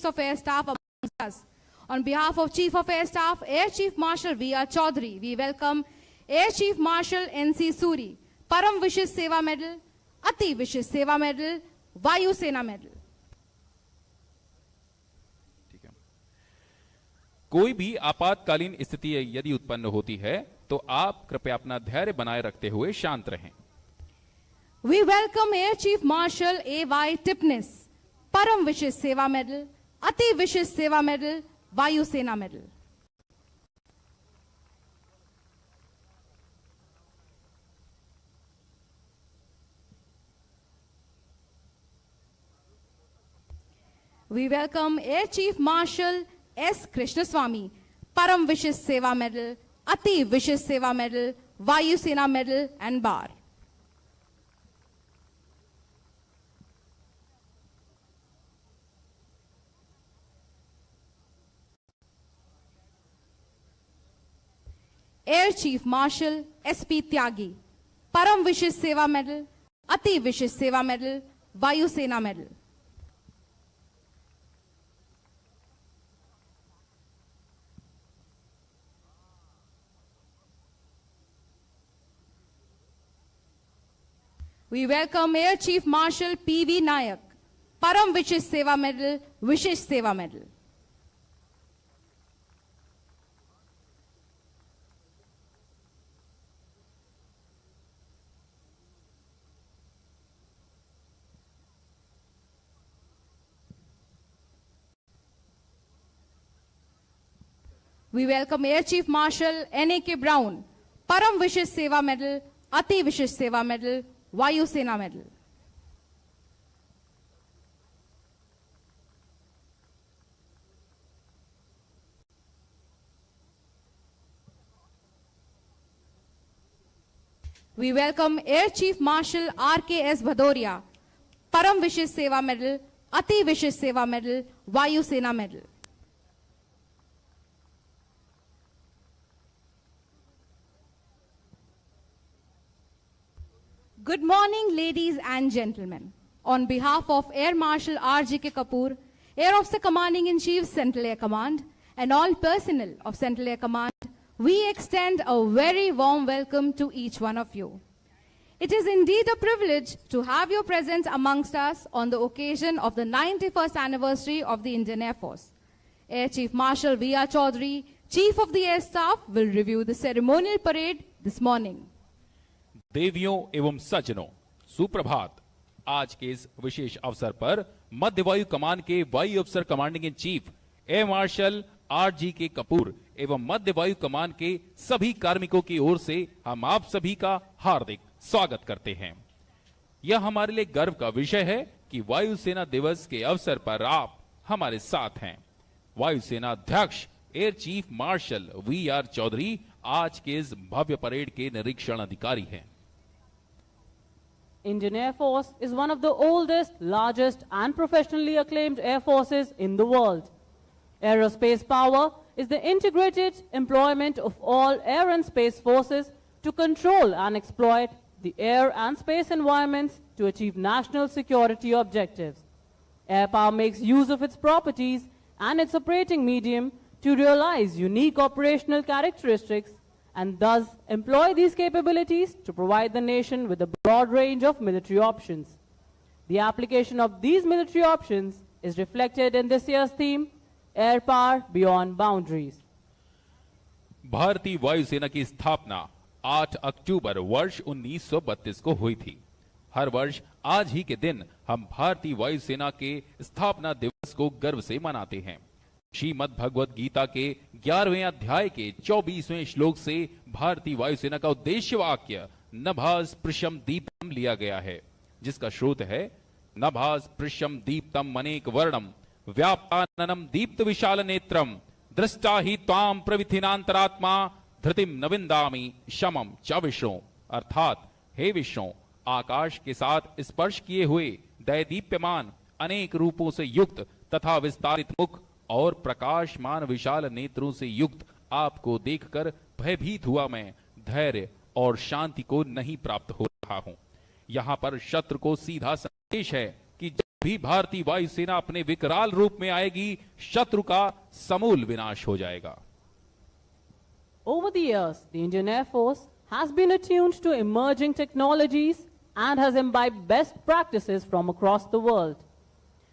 of Air Staff amongst us. On behalf of Chief of Air Staff, Air Chief Marshal V.R. Chaudhary, we welcome Air Chief Marshal N.C. Suri, Param Vishish Seva Medal, Ati Vishish Seva Medal, Vayu Sena Medal. कोई भी आपातकालीन स्थिति यदि उत्पन्न होती है तो आप कृपया अपना धैर्य बनाए रखते हुए शांत रहें। We welcome Air Chief Marshal A.Y. Tipnis, Param Vishish Seva Medal, Ati Vishish Seva Medal, Vayu Sena Medal. We welcome Air Chief Marshal S. Krishnaswamy, Param Vishish Seva Medal, Ati Vishish Seva Medal, Vayu Sena Medal and Bar. Air Chief Marshal S.P. Tyagi, Param Vishish Seva Medal, Ati Vishish Seva Medal, Vayu Sena Medal. We welcome Air Chief Marshal P.V. Nayak, Param Vishish Seva Medal, Vishish Seva Medal. We welcome Air Chief Marshal N.A.K. Brown, Param Vishish Seva Medal, Ati Vishish Seva Medal, Vayu Sena Medal. We welcome Air Chief Marshal R.K.S. Bhadoria, Param Vishish Seva Medal, Ati Vishish Seva Medal, Vayu Sena Medal. Good morning, ladies and gentlemen. On behalf of Air Marshal R.G.K. Kapoor, Air Officer Commanding in Chief, Central Air Command, and all personnel of Central Air Command, we extend a very warm welcome to each one of you. It is indeed a privilege to have your presence amongst us on the occasion of the 91st anniversary of the Indian Air Force. Air Chief Marshal V.R. Chaudhary, Chief of the Air Staff, will review the ceremonial parade this morning. देवियों एवं सज्जनों, सुप्रभात। आज के इस विशेष अवसर पर मध्य वायु कमान के वायु अफसर commanding in chief air marshal R.G.K. Kapoor एवं मध्य वायु कमान के सभी कार्मिकों की ओर से हम आप सभी का हार्दिक स्वागत करते हैं। यह हमारे लिए गर्व का विषय है कि वायुसेना दिवस के अवसर पर आप हमारे साथ हैं। वायुसेना अध्यक्ष air chief marshal V.R. Chaudhary आज के इस भव्य परेड के निरीक्षण अधिकारी हैं। Indian Air Force is one of the oldest, largest and professionally acclaimed air forces in the world. Aerospace power is the integrated employment of all air and space forces to control and exploit the air and space environments to achieve national security objectives. Air power makes use of its properties and its operating medium to realize unique operational characteristics and thus employ these capabilities to provide the nation with a broad range of military options. The application of these military options is reflected in this year's theme, Air Power Beyond Boundaries. भारतीय वायुसेना की स्थापना 8 अक्टूबर वर्ष 1932 को हुई थी। हर वर्ष आज ही के दिन हम भारतीय वायुसेना के स्थापना दिवस को गर्व से मनाते हैं। श्रीमद् भगवद गीता के 11वें अध्याय के 24वें श्लोक से भारतीय वायुसेना का उद्देश्य वाक्य नभास पृशम दीप्तम लिया गया है, जिसका स्रोत है नभास पृशम दीप्तम अनेक वर्णम व्यापाननम दीप्त विशाल नेत्रम दृष्टा ही त्वाम प्रविथिनांतरात्मा धृतिम नविंदामि शमम च विष्णु। अर्थात हे विष्णु, आकाश के साथ स्पर्श किए हुए दैदीप्यमान अनेक रूपों से युक्त तथा विस्तारित मुख और प्रकाशमान विशाल नेत्रों से युक्त आपको देखकर भयभीत हुआ मैं धैर्य और शांति को नहीं प्राप्त हो रहा हूं। यहाँ पर शत्रु को सीधा संदेश है कि भी भारतीय वायुसेना अपने विकराल रूप में आएगी, शत्रु का समूल विनाश हो जाएगा। Over the years, the Indian Air Force has been attuned to emerging technologies and has imbibed best practices from across the world.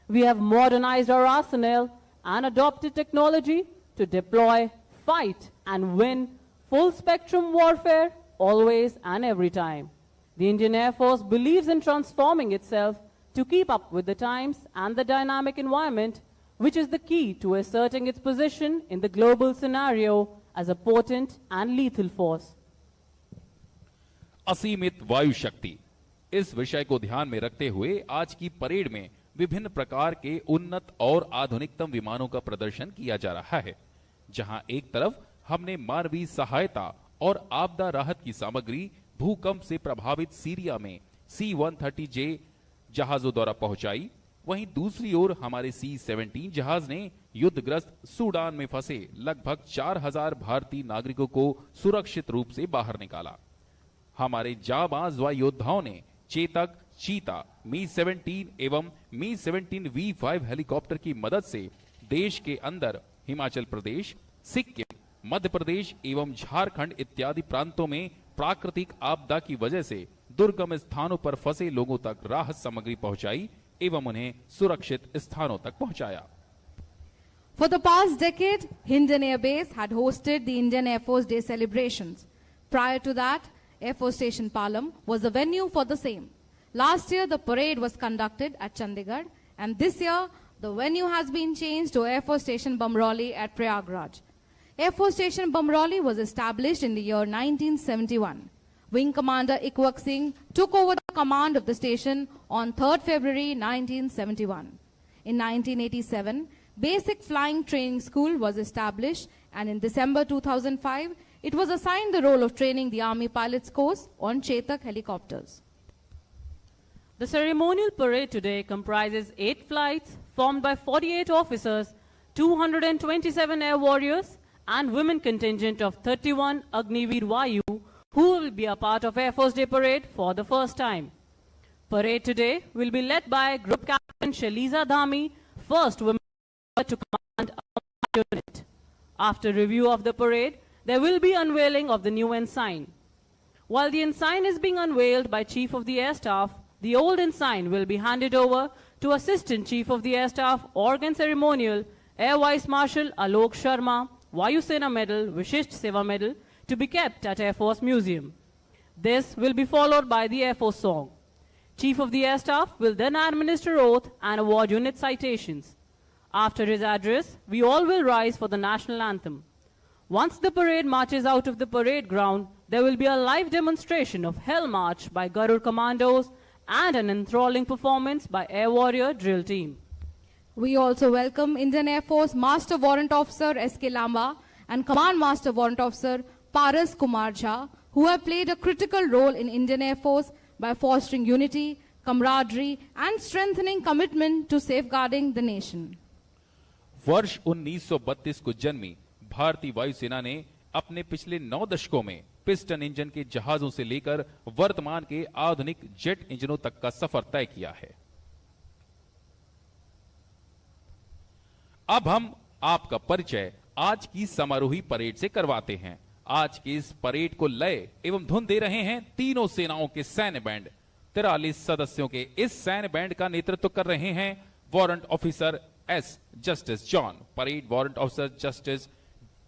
We have modernized our arsenal and adopted technology to deploy, fight, and win full spectrum warfare always and every time. The Indian Air Force believes in transforming itself to keep up with the times and the dynamic environment, which is the key to asserting its position in the global scenario as a potent and lethal force. असीमित वायु शक्ति, इस विषय को ध्यान में रखते हुए आज की परेड में विभिन्न प्रकार के उन्नत और आधुनिकतम विमानों का प्रदर्शन किया जा रहा है, जहां एक तरफ हमने मानवीय सहायता और आपदा राहत की सामग्री भूकंप से प्रभावित सीरिया में C-130J जहाजों द्वारा पहुंचाई, वहीं दूसरी ओर हमारे C-17 जहाज ने युद्धग्रस्त सूडान में फंसे लगभग 4000 भारतीय नागरिकों को सुरक्षित रूप से बाहर निकाला। हमारे जाबाज वायु योद्धाओं ने चेतक, चीता, मी-17 एवं मी-17V5 हेलीकॉप्टर की मदद से देश के अंदर हिमाचल प्रदेश, सिक्किम, मध्य प्रदेश एवं झारखंड इत्यादि प्रांतों में प्राकृतिक आपदा की वजह से दुर्गम स्थानों पर फंसे लोगों तक राहत सामग्री पहुंचाई एवं उन्हें सुरक्षित स्थानों तक पहुंचाया। For the past decade, Hindon Air Base had hosted the Indian Air Force Day celebrations. Prior to that, Air Force Station Palam was the venue for the same. Last year, the parade was conducted at Chandigarh, and this year, the venue has been changed to Air Force Station Bamroli at Prayagraj. Air Force Station Bamroli was established in the year 1971. Wing Commander Ikwak Singh took over the command of the station on 3rd February 1971. In 1987, Basic Flying Training School was established, and in December 2005, it was assigned the role of training the Army Pilots Course on Chetak helicopters. The ceremonial parade today comprises 8 flights formed by 48 officers, 227 air warriors, and women contingent of 31 Agniveer Vayu, who will be a part of Air Force Day Parade for the first time. Parade today will be led by Group Captain Shaliza Dhami, first woman to command a unit. After review of the parade, there will be unveiling of the new ensign. While the ensign is being unveiled by Chief of the Air Staff, the old ensign will be handed over to Assistant Chief of the Air Staff, Organ Ceremonial, Air Vice Marshal Alok Sharma, Vayu Sena Medal, Vishisht Seva Medal, to be kept at Air Force Museum. This will be followed by the Air Force song. Chief of the Air Staff will then administer oath and award unit citations. After his address, we all will rise for the national anthem. Once the parade marches out of the parade ground, there will be a live demonstration of Hell March by Garud Commandos and an enthralling performance by Air Warrior Drill Team. We also welcome Indian Air Force Master Warrant Officer S.K. Lamba and Command Master Warrant Officer Paras Kumar Jha, who have played a critical role in Indian Air Force by fostering unity, camaraderie, and strengthening commitment to safeguarding the nation. वर्ष 1932 को जन्मी भारतीय वायुसेना ने अपने पिछले 9 दशकों में पिस्टन इंजन के जहाजों से लेकर वर्तमान के आधुनिक जेट इंजनों तक का सफर तय किया है। अब हम आपका परिचय आज की समारोही परेड से करवाते हैं। आज की इस परेड को लय एवं धुन दे रहे हैं तीनों सेनाओं के सैन्य बैंड। 43 सदस्यों के इस सैन्य बैंड का नेतृत्व कर रहे हैं warrant officer S Justice John. Parade warrant officer Justice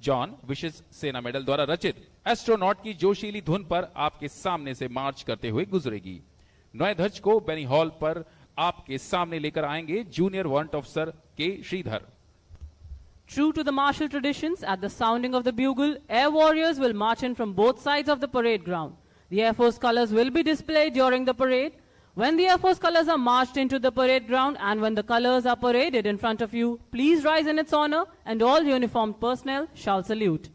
John विशेष सेना मेडल द्वारा रचित एस्ट्रोनॉट की जोशीली धुन पर आपके सामने से मार्च करते हुए गुजरेगी। नए ध्वज को बेनी हॉल पर आपके सामने लेकर आएंगे जूनियर वारंट ऑफिसर के Shridhar. True to the martial traditions, at the sounding of the bugle, air warriors will march in from both sides of the parade ground. The Air Force colors will be displayed during the parade. When the Air Force colors are marched into the parade ground and when the colors are paraded in front of you, please rise in its honor and all uniformed personnel shall salute.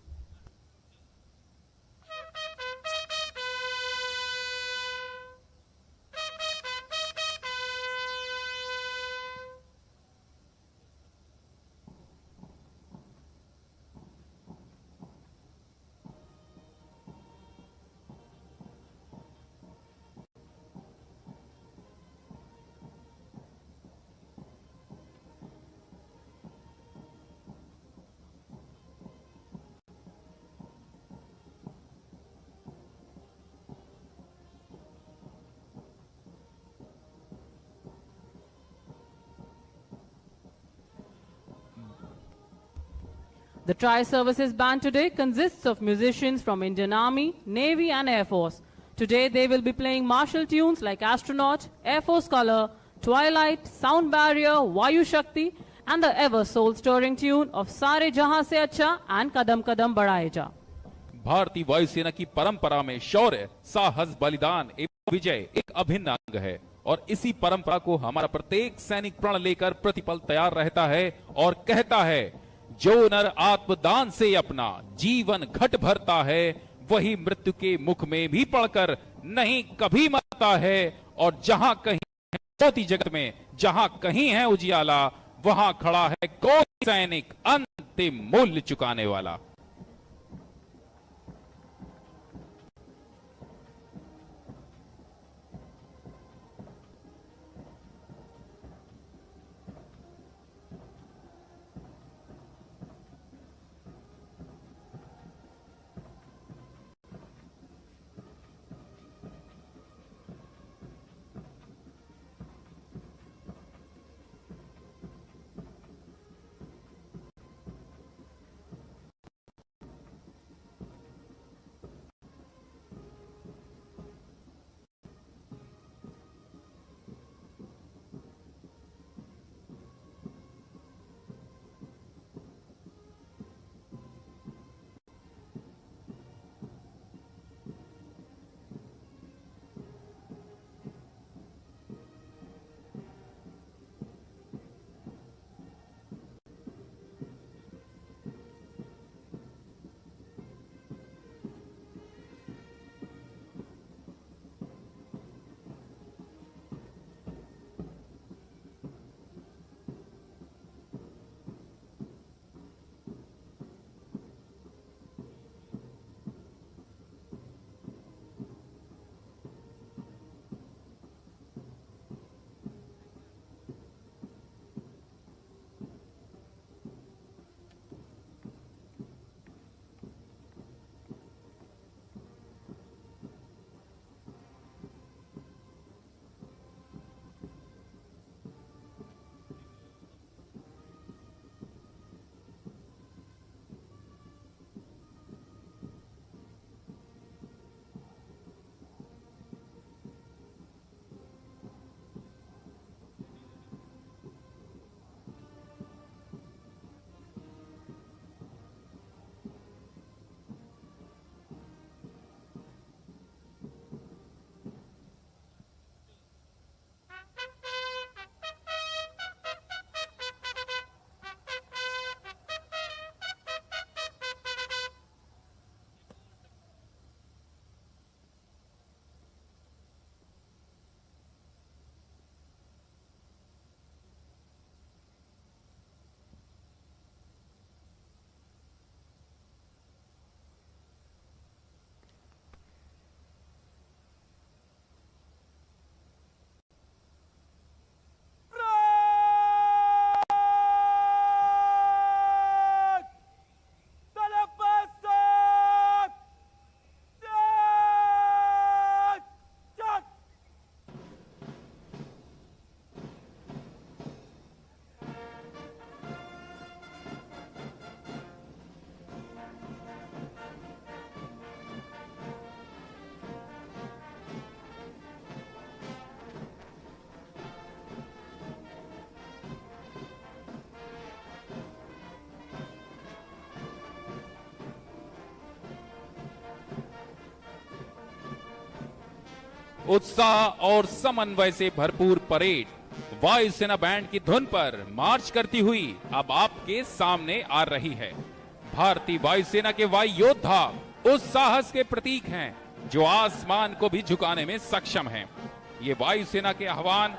The tri-services band today consists of musicians from Indian Army, Navy and Air Force. Today they will be playing martial tunes like Astronaut, Air Force Color, Twilight, Sound Barrier, Vayu Shakti and the ever soul-stirring tune of Sare Jahan Se Acha and Kadam Kadam Badhaye Ja. भारतीय वायुसेना की परंपरा में शौर्य, साहस, बलिदान एवं विजय एक अभिन्न अंग है और इसी परंपरा को हमारा प्रत्येक सैनिक प्रण लेकर प्रतिपल तैयार रहता है और कहता है, जो नर आत्मदान से अपना जीवन घट भरता है वही मृत्यु के मुख में भी पड़कर नहीं कभी मरता है। और जहां कहीं ज्योति जगत में जहां कहीं है उजियाला, वहां खड़ा है कोई सैनिक अंतिम मूल्य चुकाने वाला। उत्साह और समन्वय से भरपूर परेड वायुसेना बैंड की धुन पर मार्च करती हुई अब आपके सामने आ रही है। भारतीय वायुसेना के वायु योद्धा उस साहस के प्रतीक हैं जो आसमान को भी झुकाने में सक्षम हैं। ये वायुसेना के आह्वान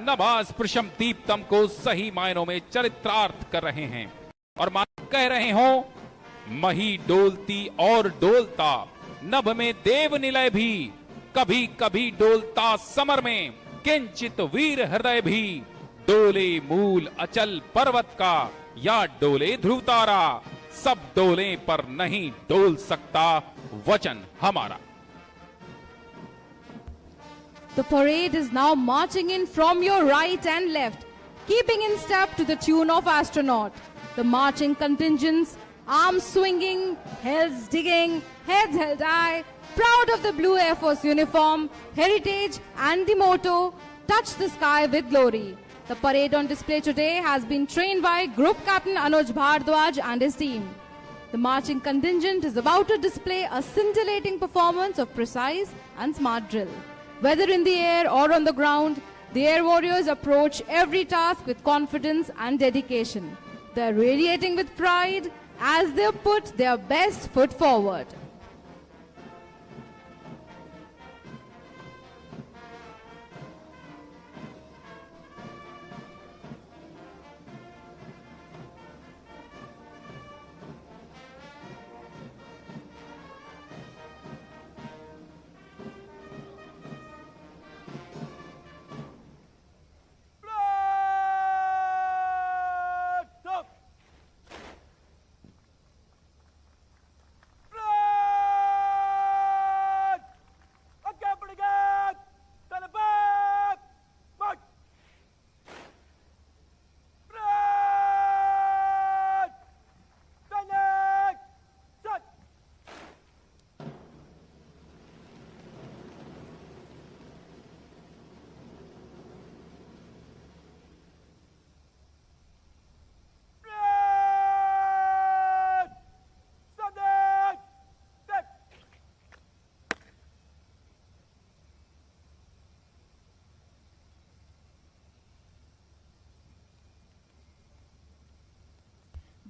नभास प्रशम दीप्तम को सही मायनों में चरित्रार्थ कर रहे हैं और मानो कह रहे हो, मही डोलती और डोलता नभ में देव निलय भी, कभी कभी डोलता समर में किंचित वीर हृदय भी, डोले मूल अचल पर्वत का या डोले ध्रुव तारा, सब डोले पर नहीं डोल सकता वचन हमारा। The parade is now marching in from your right and left, keeping in step to the tune of Astronaut. The marching contingents arms swinging, heads digging, heads held high, proud of the blue Air Force uniform, heritage and the motto, touch the sky with glory. The parade on display today has been trained by Group Captain Anuj Bhardwaj and his team. The marching contingent is about to display a scintillating performance of precise and smart drill. Whether in the air or on the ground, the air warriors approach every task with confidence and dedication. They are radiating with pride as they put their best foot forward.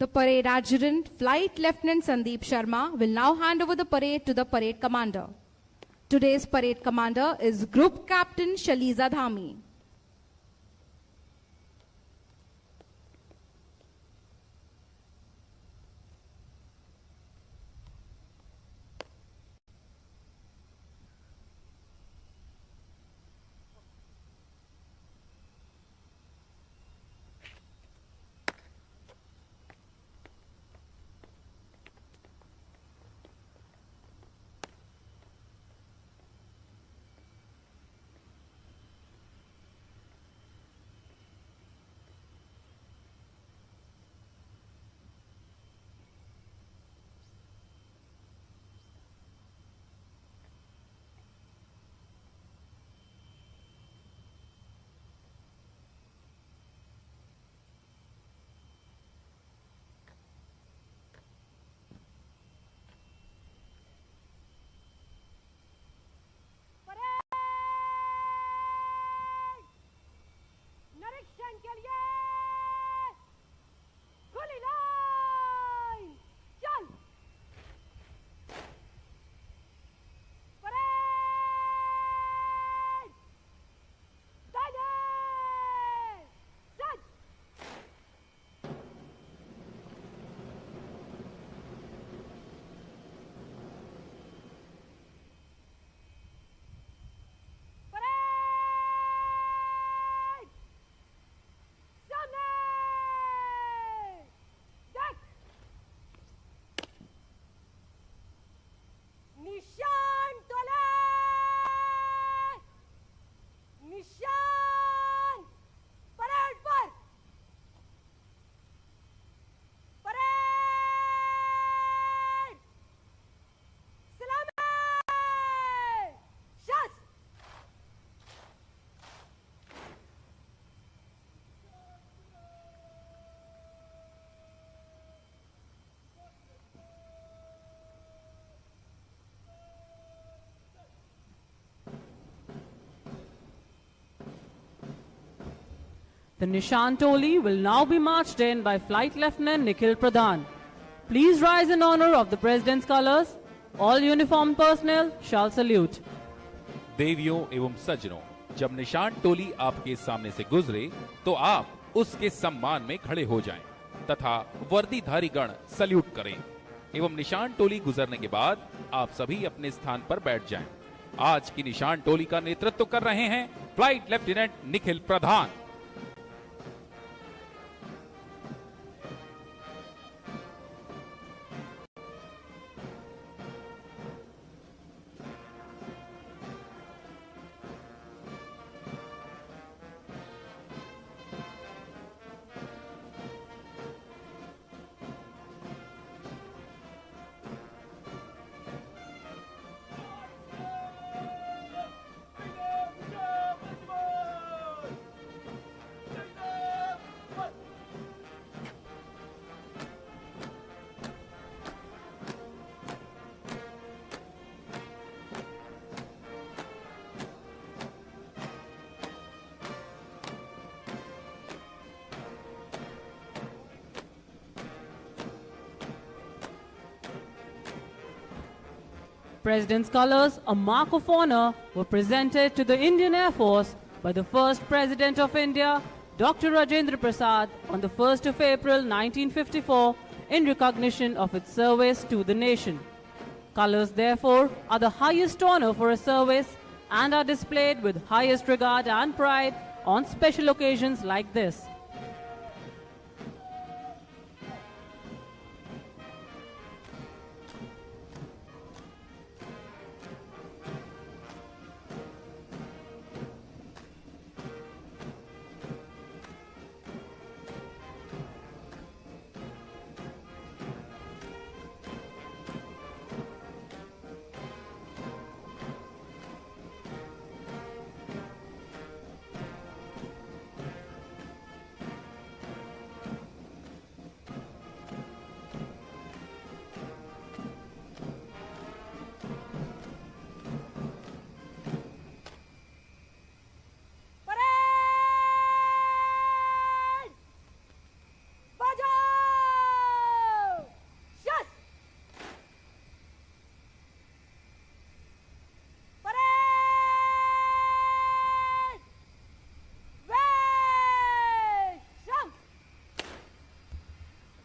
The parade adjutant, Flight Lieutenant Sandeep Sharma, will now hand over the parade to the parade commander. Today's parade commander is Group Captain Shaliza Dhami. The Nishan Toli will now be marched in by Flight Lieutenant Nikhil Pradhan. Please rise in honor of the President's colors. All uniformed personnel shall salute. देवियों एवं सज्जनों, जब निशान टोली आपके सामने से गुजरे तो आप उसके सम्मान में खड़े हो जाएं तथा वर्दीधारी गण सल्यूट करें एवं निशान टोली गुजरने के बाद आप सभी अपने स्थान पर बैठ जाएं। आज की निशान टोली का नेतृत्व कर रहे हैं flight lieutenant Nikhil Pradhan. President's colors, a mark of honor, were presented to the Indian Air Force by the first President of India, Dr. Rajendra Prasad, on the 1st of April 1954 in recognition of its service to the nation. Colors, therefore, are the highest honor for a service and are displayed with highest regard and pride on special occasions like this.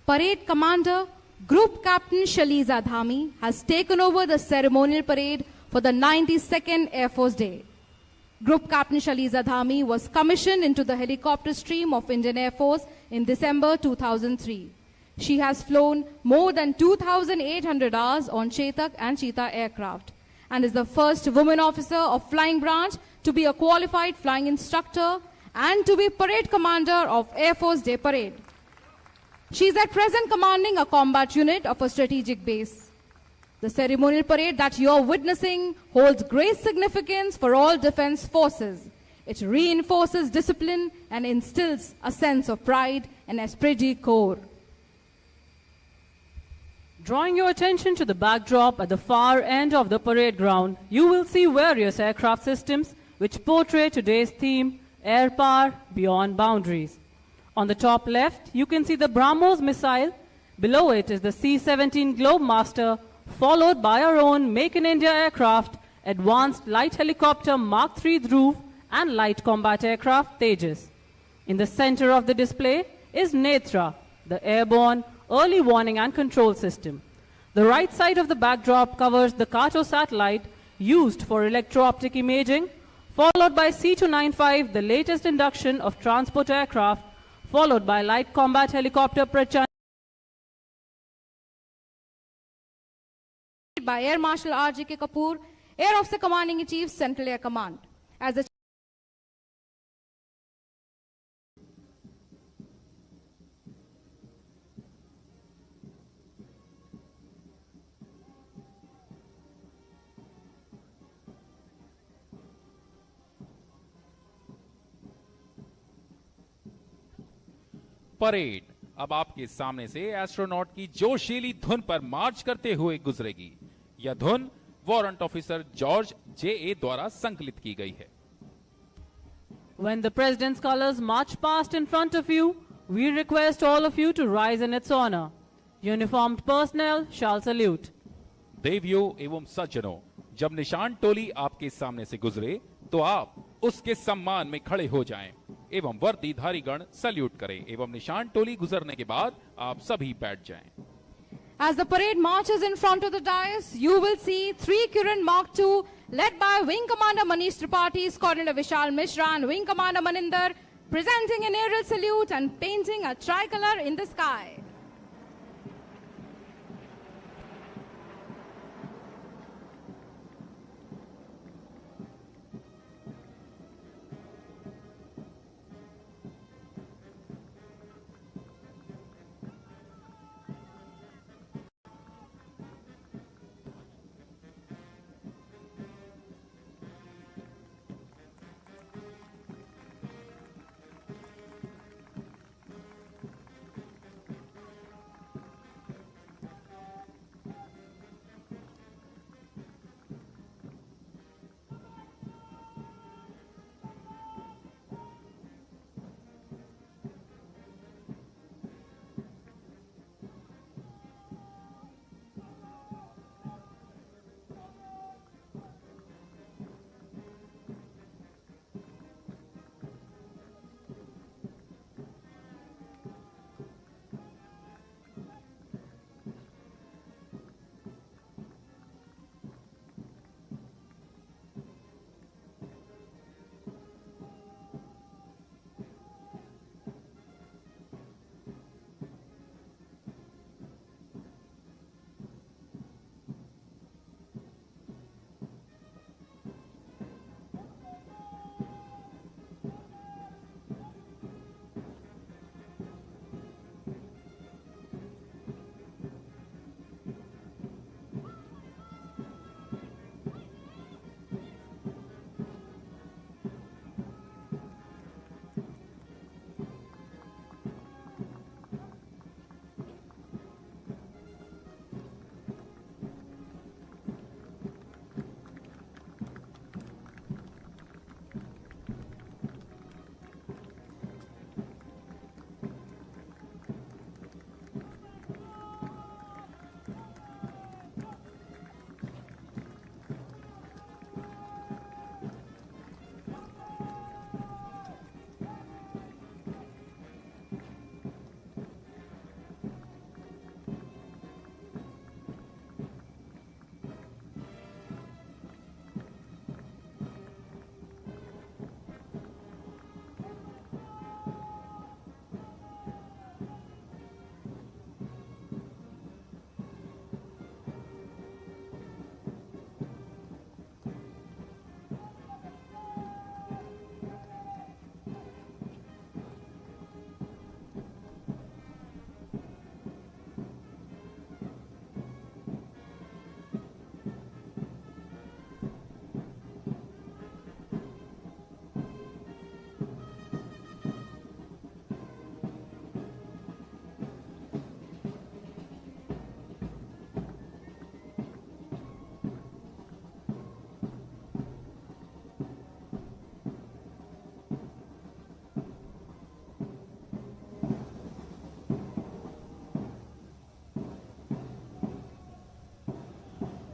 Parade Commander, Group Captain Shaliza Dhami has taken over the ceremonial parade for the 92nd Air Force Day. Group Captain Shaliza Dhami was commissioned into the helicopter stream of Indian Air Force in December 2003. She has flown more than 2,800 hours on Chetak and Cheetah aircraft and is the first woman officer of Flying Branch to be a qualified flying instructor and to be Parade Commander of Air Force Day Parade. She is at present commanding a combat unit of a strategic base. The ceremonial parade that you are witnessing holds great significance for all defense forces. It reinforces discipline and instills a sense of pride and esprit de corps. Drawing your attention to the backdrop at the far end of the parade ground, you will see various aircraft systems which portray today's theme, Air Power Beyond Boundaries. On the top left, you can see the BrahMos missile. Below it is the C-17 Globemaster, followed by our own Make in India aircraft, Advanced Light Helicopter Mark III Dhruv, and Light Combat Aircraft Tejas. In the center of the display is Netra, the airborne early warning and control system. The right side of the backdrop covers the Kato satellite used for electro-optic imaging, followed by C-295, the latest induction of transport aircraft, followed by Light Combat Helicopter Prayagraj by Air Marshal R.J.K. Kapoor, Air Officer Commanding in Chief, Central Air Command. As the parade अब आपके सामने से astronaut की जोशीली धुन पर मार्च करते हुए गुजरेगी। यह धुन वारंट ऑफिसर जॉर्ज J.A. द्वारा संकलित की गई है। When the President's colors march past in front of you, we request all of you to rise in its honor. Uniformed personnel shall salute. देवियों एवं सज्जनों, जब निशान टोली आपके सामने से गुजरे तो आप उसके सम्मान में खड़े हो जाएं एवं वर्दीधारीगण सल्यूट करें एवं निशान टोली गुजरने के बाद आप सभी बैठ जाएं। As the parade marches in front of the dais, you will see 3 Kiran Mark II led by Wing Commander Manish Tripathi, Coordinator Vishal Mishra and Wing Commander Maninder presenting an aerial salute and painting a tricolor in the sky.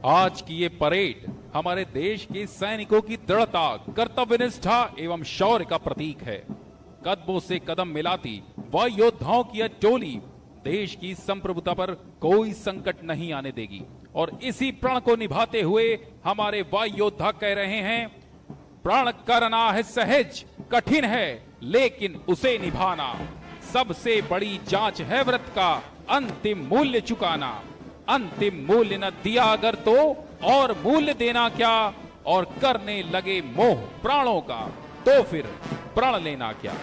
आज की ये parade हमारे देश के सैनिकों की दृढ़ता, कर्तव्यनिष्ठा एवं शौर्य का प्रतीक है। कदमों से कदम मिलाती वायु योद्धाओं की यह टोली देश की संप्रभुता पर कोई संकट नहीं आने देगी और इसी प्रण को निभाते हुए हमारे वायु योद्धा कह रहे हैं, प्रण करना है सहज, कठिन है लेकिन उसे निभाना। सबसे बड़ी जांच है व्रत का अंतिम मूल्य चुकाना। अंतिम मूल्य न दिया अगर तो और मूल्य देना क्या, और करने लगे मोह प्राणों का तो फिर प्रण लेना क्या।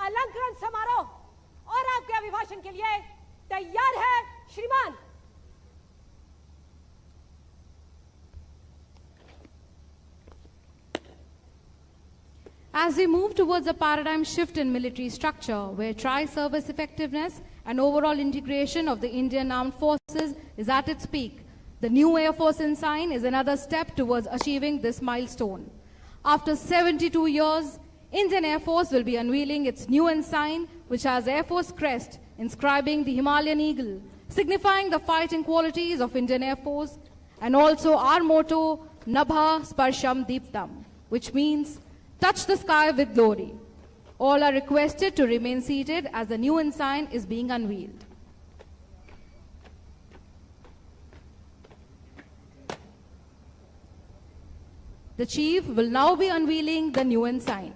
अलंकरण समारोह और आपके अभिभाषण के लिए तैयार है श्रीमान। As we move towards a paradigm shift in military structure, where tri-service effectiveness and overall integration of the Indian Armed Forces is at its peak, the new Air Force ensign is another step towards achieving this milestone. After 72 years, Indian Air Force will be unveiling its new ensign, which has Air Force crest inscribing the Himalayan eagle, signifying the fighting qualities of Indian Air Force, and also our motto, Nabha Sparsham Deeptam, which means touch the sky with glory. All are requested to remain seated as the new ensign is being unveiled. The Chief will now be unveiling the new ensign.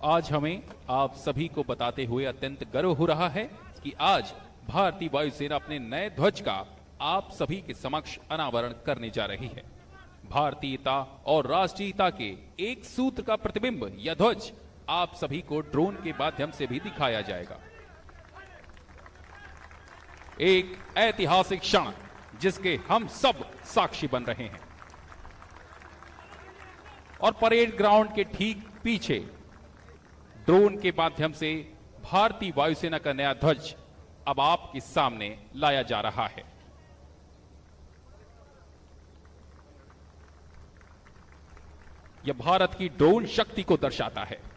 आज हमें आप सभी को बताते हुए अत्यंत गर्व हो रहा है कि आज भारतीय वायुसेना अपने नए ध्वज का आप सभी के समक्ष अनावरण करने जा रही है। भारतीयता और राष्ट्रीयता के एक सूत्र का प्रतिबिंब यह ध्वज आप सभी को ड्रोन के माध्यम से भी दिखाया जाएगा। एक ऐतिहासिक क्षण जिसके हम सब साक्षी बन रहे हैं और परेड ग्राउंड के ठीक पीछे ड्रोन के माध्यम से भारतीय वायुसेना का नया ध्वज अब आपके सामने लाया जा रहा है। यह भारत की ड्रोन शक्ति को दर्शाता है।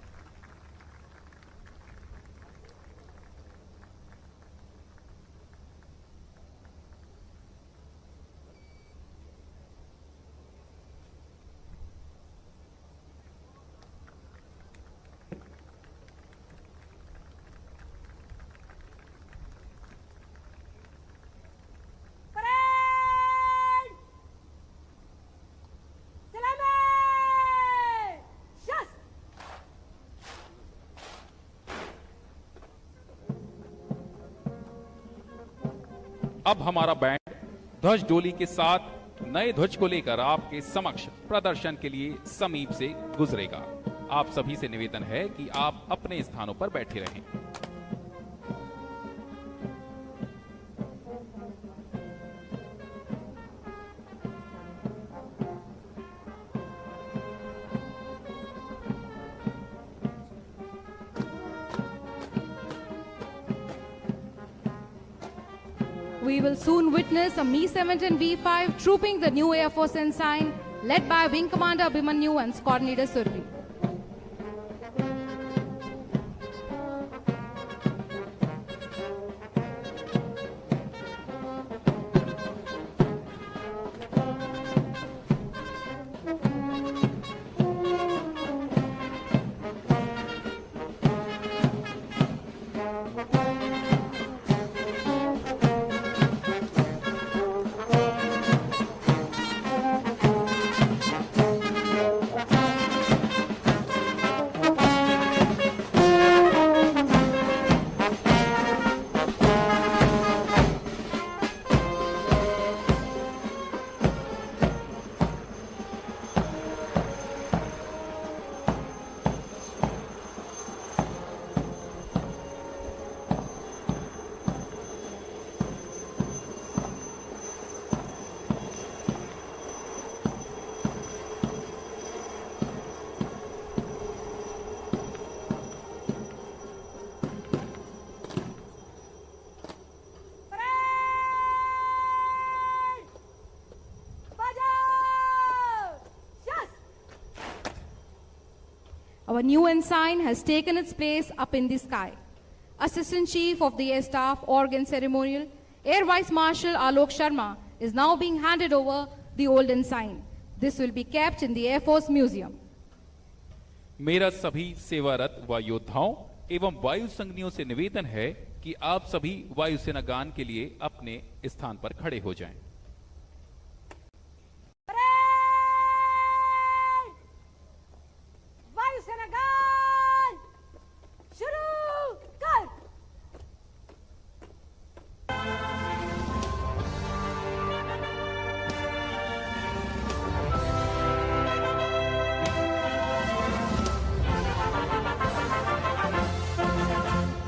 अब हमारा बैंड ध्वज डोली के साथ नए ध्वज को लेकर आपके समक्ष प्रदर्शन के लिए समीप से गुजरेगा। आप सभी से निवेदन है कि आप अपने स्थानों पर बैठे रहें। We will soon witness a Mi-17 V5 trooping the new Air Force ensign led by Wing Commander Abhimanyu and Squad Leader Survi. Our new ensign has taken its place up in the sky. Assistant Chief of the Air Staff Org and Ceremonial, Air Vice Marshal Alok Sharma, is now being handed over the old ensign. This will be kept in the Air Force Museum. मेरा सभी सेवारत व योद्धाओं एवं वायु संगनियों से निवेदन है कि आप सभी वायुसेना गान के लिए अपने स्थान पर खड़े हो जाएं। वायुसेना गान शुरू कर।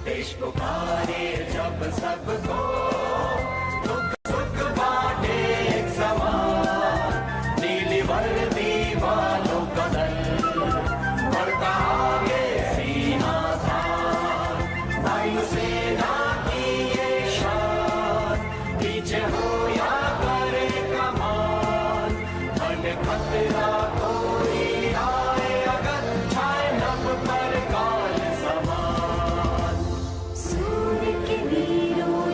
देश पुकारे जब सबको, दुख सुख बांटे एक समान, नीली वर्दी वालों का दल बढ़ता आगे सीना तान, वायुसेना की ये शान, पीछे हो या करे कमान, हर खतरा कोई आए अगर छाए नभ पर काल समान। सूर्य के वीरों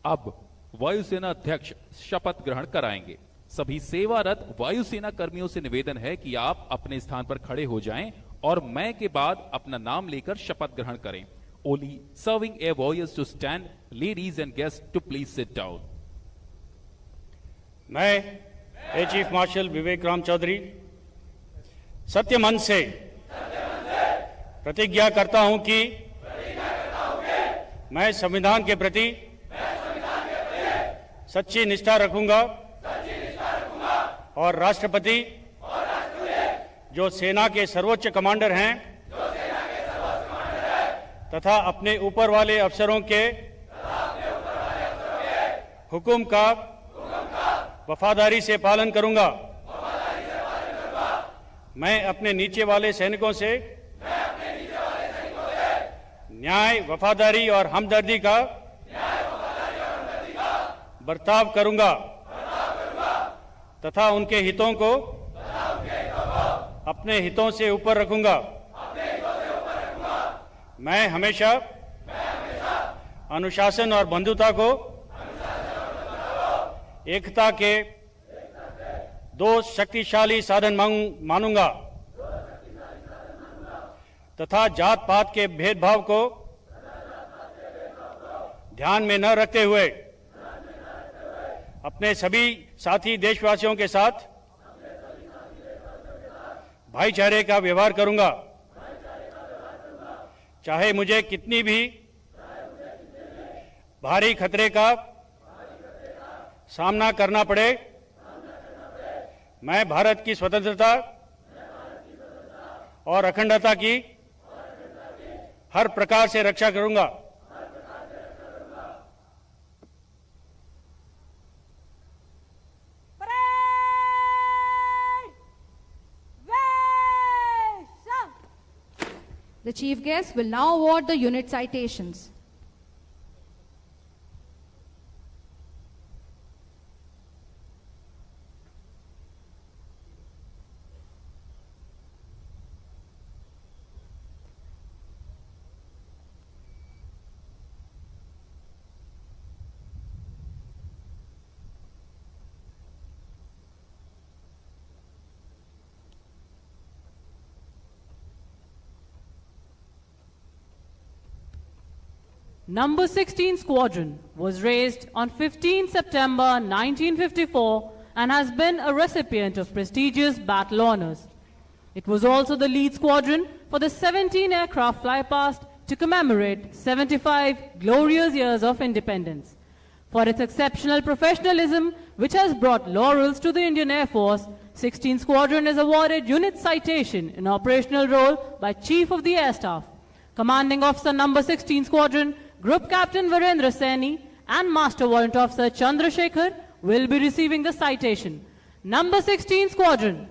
अब वायुसेना अध्यक्ष शपथ ग्रहण कराएंगे। सभी सेवारत वायुसेना कर्मियों से निवेदन है कि आप अपने स्थान पर खड़े हो जाएं और मैं के बाद अपना नाम लेकर शपथ ग्रहण करें। Only serving air warriors to stand, ladies and guests to please sit down. मैं एयर चीफ मार्शल विवेक राम चौधरी सत्य मन से प्रतिज्ञा करता हूं कि मैं संविधान के प्रति सच्ची निष्ठा रखूंगा और राष्ट्रपति जो सेना के सर्वोच्च कमांडर हैं तथा अपने ऊपर वाले अफसरों के हुक्म का वफादारी से पालन करूंगा। मैं अपने नीचे वाले सैनिकों से न्याय, वफादारी और हमदर्दी का बर्ताव करूंगा तथा उनके हितों को अपने हितों से ऊपर रखूंगा। मैं हमेशा अनुशासन और बंधुता को एकता के दो शक्तिशाली साधन मानूंगा तथा जात पात के भेदभाव को ध्यान में न रखते हुए अपने सभी साथी देशवासियों के साथ भाईचारे का व्यवहार करूंगा। चाहे मुझे कितनी भी भारी खतरे का सामना करना पड़े, मैं भारत की स्वतंत्रता और अखंडता की हर प्रकार से रक्षा करूंगा। The chief guest will now award the unit citations. Number 16 Squadron was raised on 15 September 1954 and has been a recipient of prestigious battle honors. It was also the lead squadron for the 17 aircraft flypast to commemorate 75 glorious years of independence. For its exceptional professionalism, which has brought laurels to the Indian Air Force, 16 Squadron is awarded unit citation in operational role by Chief of the Air Staff. Commanding Officer Number 16 Squadron, Group Captain Virendra Saini and Master Warrant Officer Chandrasekhar will be receiving the citation. Number 16 Squadron.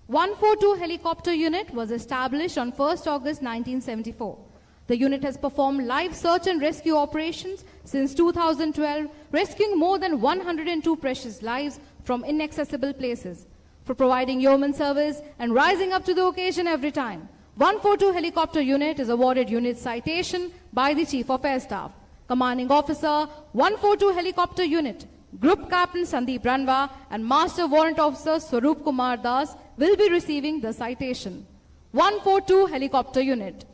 (142) helicopter unit was established on 1st August 1974. The unit has performed live search and rescue operations since 2012, rescuing more than 102 precious lives from inaccessible places. For providing yeoman service and rising up to the occasion every time, 142 helicopter unit is awarded unit citation by the Chief of Air Staff. Commanding Officer, 142 helicopter unit, Group Captain Sandeep Ranwa and Master Warrant Officer Swaroop Kumar Das will be receiving the citation. 142 helicopter unit.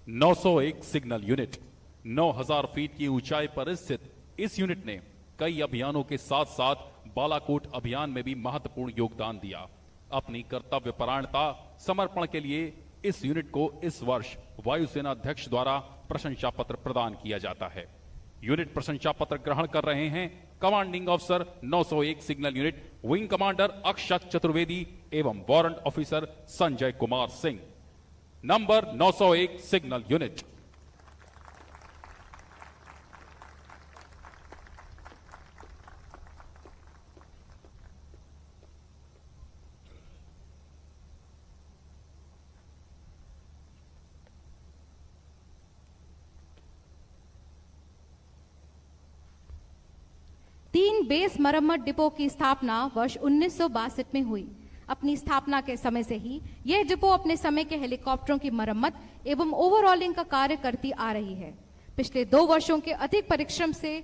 (901) signal unit 9000 feet की ऊंचाई पर स्थित इस unit ने कई अभियानों के साथ साथ बालाकोट अभियान में भी महत्वपूर्ण योगदान दिया। अपनी कर्तव्य परायणता, समर्पण के लिए इस यूनिट को इस वर्ष वायुसेना अध्यक्ष द्वारा प्रशंसा पत्र प्रदान किया जाता है। यूनिट प्रशंसा पत्र ग्रहण कर रहे हैं commanding officer 901 signal unit, wing commander Akshat Chaturvedi एवं warrant officer Sanjay Kumar Singh. Number 901 signal unit. तीन बेस मरम्मत डिपो की स्थापना वर्ष 1962 में हुई। अपनी स्थापना के समय से ही यह डिपो अपने समय के हेलीकॉप्टरों की मरम्मत एवं ओवरऑलिंग का कार्य करती आ रही है। पिछले 2 वर्षों के अधिक परिश्रम से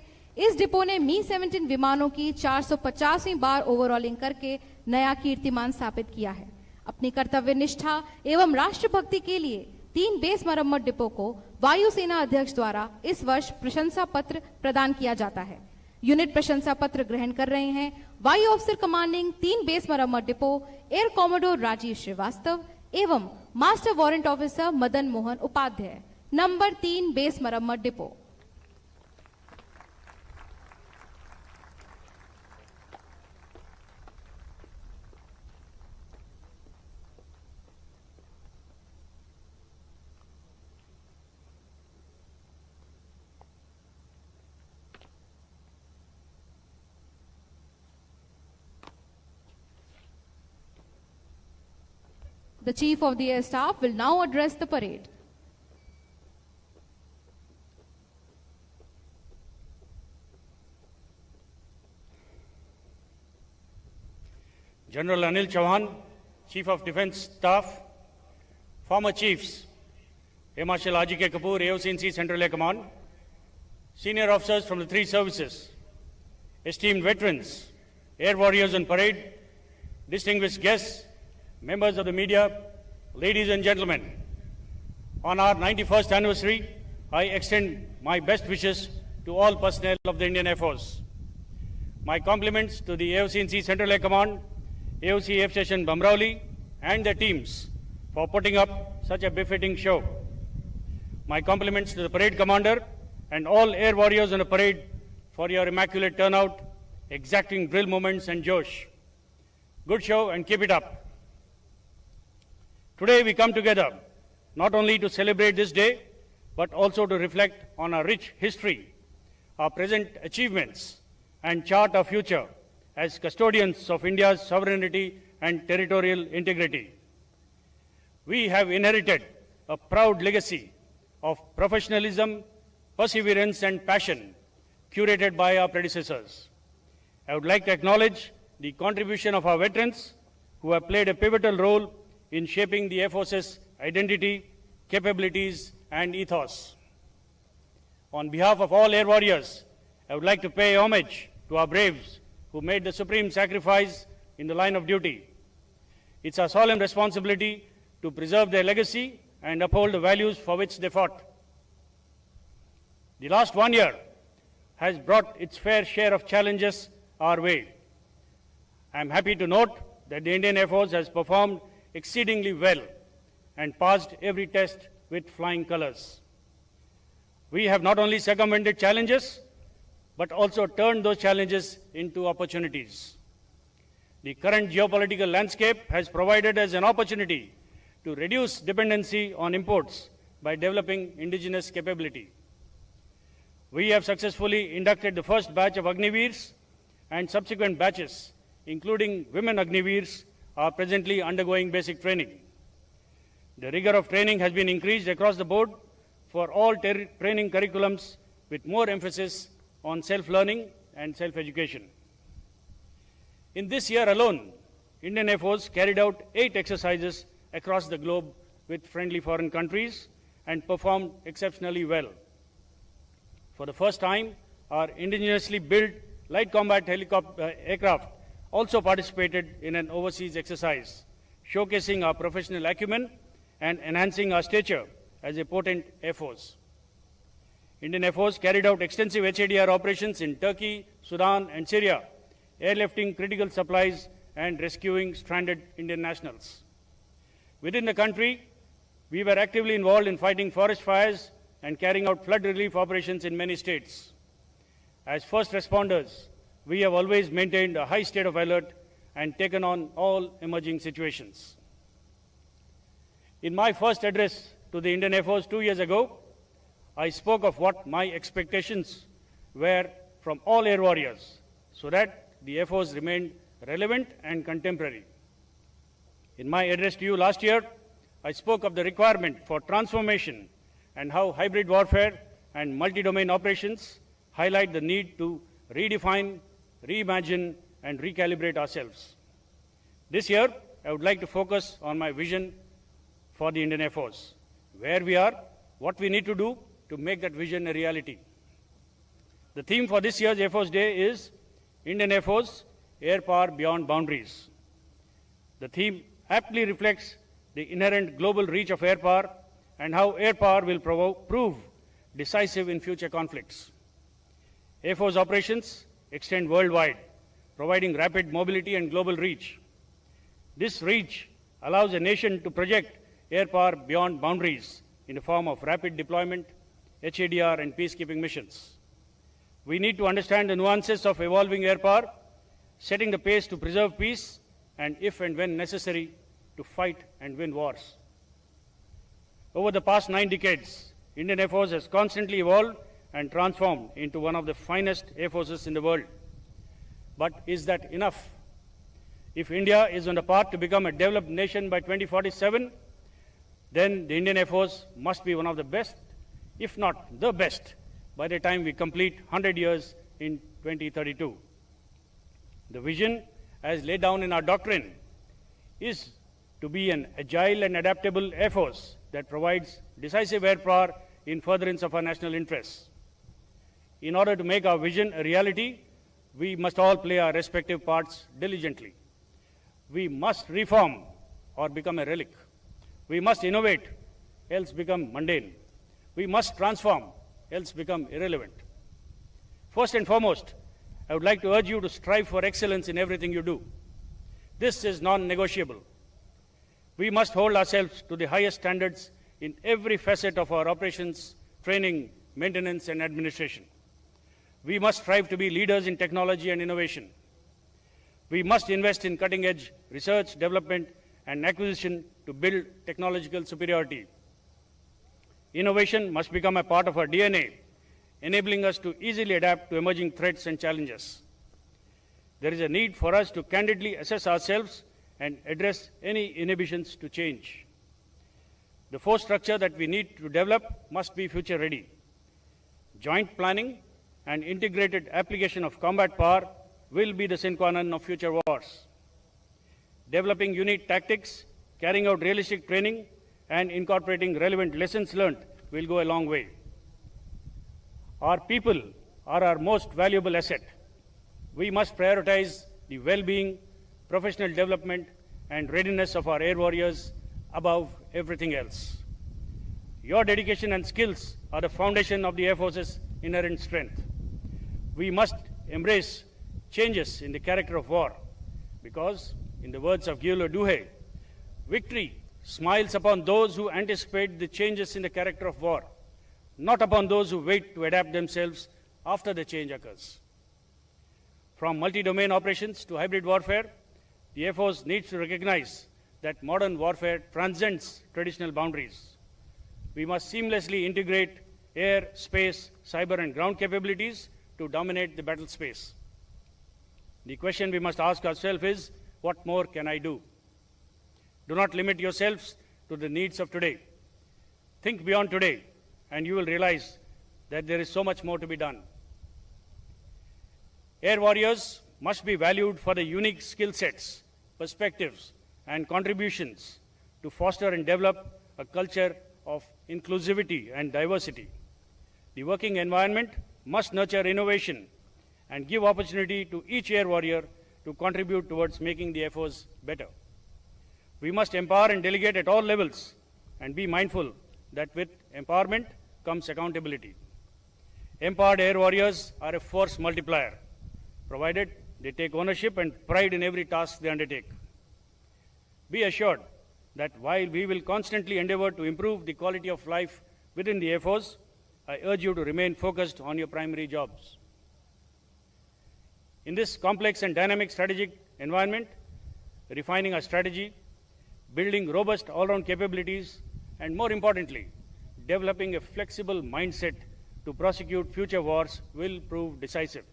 इस डिपो ने मी-17 विमानों की 450वीं बार ओवरऑलिंग करके नया कीर्तिमान स्थापित किया है। अपनी कर्तव्य निष्ठा एवं राष्ट्रभक्ति के लिए 3 बेस मरम्मत डिपो को वायुसेना अध्यक्ष द्वारा इस वर्ष प्रशंसा पत्र प्रदान किया जाता है। यूनिट प्रशंसा पत्र ग्रहण कर रहे हैं वायु ऑफिसर कमांडिंग 3 बेस मरम्मत depot air commodore Rajeev Srivastava एवं master warrant officer Madan Mohan Upadhyay. Number 3 base मरम्मत depot. The Chief of the Air Staff will now address the parade. General Anil Chauhan, Chief of Defence Staff, former Chiefs, Air Marshal R.G.K. Kapoor, AOC&C Central Air Command, senior officers from the 3 services, esteemed veterans, air warriors on parade, distinguished guests, members of the media, ladies and gentlemen, on our 91st anniversary, I extend my best wishes to all personnel of the Indian Air Force. My compliments to the AOC&C Central Air Command, AOC Air Station Bamrauli, and their teams for putting up such a befitting show. My compliments to the parade commander and all air warriors on the parade for your immaculate turnout, exacting drill moments and josh. Good show and keep it up. Today we come together not only to celebrate this day, but also to reflect on our rich history, our present achievements, and chart our future as custodians of India's sovereignty and territorial integrity. We have inherited a proud legacy of professionalism, perseverance, and passion curated by our predecessors. I would like to acknowledge the contribution of our veterans who have played a pivotal role in shaping the Air Force's identity, capabilities, and ethos. On behalf of all air warriors, I would like to pay homage to our braves who made the supreme sacrifice in the line of duty. It's our solemn responsibility to preserve their legacy and uphold the values for which they fought. The last 1 year has brought its fair share of challenges our way. I am happy to note that the Indian Air Force has performed exceedingly well and passed every test with flying colors. We have not only circumvented challenges, but also turned those challenges into opportunities. The current geopolitical landscape has provided us an opportunity to reduce dependency on imports by developing indigenous capability. We have successfully inducted the first batch of Agniveers, and subsequent batches, including women Agniveers, are presently undergoing basic training. The rigor of training has been increased across the board for all training curriculums, with more emphasis on self-learning and self-education. In this year alone, Indian Air Force carried out 8 exercises across the globe with friendly foreign countries and performed exceptionally well. For the first time, our indigenously built light combat aircraft also participated in an overseas exercise, showcasing our professional acumen and enhancing our stature as a potent Air Force. Indian Air Force carried out extensive HADR operations in Turkey, Sudan, and Syria, airlifting critical supplies and rescuing stranded Indian nationals. Within the country, We were actively involved in fighting forest fires and carrying out flood relief operations in many states. As first responders, we have always maintained a high state of alert and taken on all emerging situations. In my first address to the Indian Air Force 2 years ago, I spoke of what my expectations were from all air warriors so that the Air Force remained relevant and contemporary. In my address to you last year, I spoke of the requirement for transformation and how hybrid warfare and multi-domain operations highlight the need to redefine, reimagine, and recalibrate ourselves. This year, I would like to focus on my vision for the Indian Air Force, where we are, what we need to do to make that vision a reality. The theme for this year's Air Force Day is Indian Air Force, Air Power Beyond Boundaries. The theme aptly reflects the inherent global reach of air power and how air power will prove decisive in future conflicts. Air Force operations extend worldwide, providing rapid mobility and global reach. This reach allows a nation to project air power beyond boundaries in the form of rapid deployment, HADR, and peacekeeping missions. We need to understand the nuances of evolving air power, setting the pace to preserve peace, and if and when necessary, to fight and win wars. Over the past 9 decades, Indian Air Force has constantly evolved and transformed into one of the finest air forces in the world. But is that enough? If India is on the path to become a developed nation by 2047, then the Indian Air Force must be one of the best, if not the best, by the time we complete 100 years in 2032. The vision, as laid down in our doctrine, is to be an agile and adaptable Air Force that provides decisive air power in furtherance of our national interests. In order to make our vision a reality, we must all play our respective parts diligently. We must reform or become a relic. We must innovate, else become mundane. We must transform, else become irrelevant. First and foremost, I would like to urge you to strive for excellence in everything you do. This is non-negotiable. We must hold ourselves to the highest standards in every facet of our operations, training, maintenance, and administration. We must strive to be leaders in technology and innovation. We must invest in cutting-edge research, development, and acquisition to build technological superiority. Innovation must become a part of our DNA, enabling us to easily adapt to emerging threats and challenges. There is a need for us to candidly assess ourselves and address any inhibitions to change. The force structure that we need to develop must be future-ready. Joint planning and integrated application of combat power will be the sine qua non of future wars. Developing unique tactics, carrying out realistic training, and incorporating relevant lessons learned will go a long way. Our people are our most valuable asset. We must prioritize the well-being, professional development, and readiness of our air warriors above everything else. Your dedication and skills are the foundation of the Air Force's inherent strength. We must embrace changes in the character of war because, in the words of Guillaume Douhet, victory smiles upon those who anticipate the changes in the character of war, not upon those who wait to adapt themselves after the change occurs. From multi-domain operations to hybrid warfare, the Air Force needs to recognize that modern warfare transcends traditional boundaries. We must seamlessly integrate air, space, cyber, and ground capabilities to dominate the battle space. The question we must ask ourselves is, what more can I do? Do not limit yourselves to the needs of today. Think beyond today, and you will realize that there is so much more to be done. Air warriors must be valued for the unique skill sets, perspectives, and contributions to foster and develop a culture of inclusivity and diversity. The working environment must nurture innovation and give opportunity to each air warrior to contribute towards making the Air Force better. We must empower and delegate at all levels and be mindful that with empowerment comes accountability. Empowered air warriors are a force multiplier, provided they take ownership and pride in every task they undertake. Be assured that while we will constantly endeavor to improve the quality of life within the Air Force, I urge you to remain focused on your primary jobs. In this complex and dynamic strategic environment, refining our strategy, building robust all-round capabilities, and more importantly, developing a flexible mindset to prosecute future wars will prove decisive.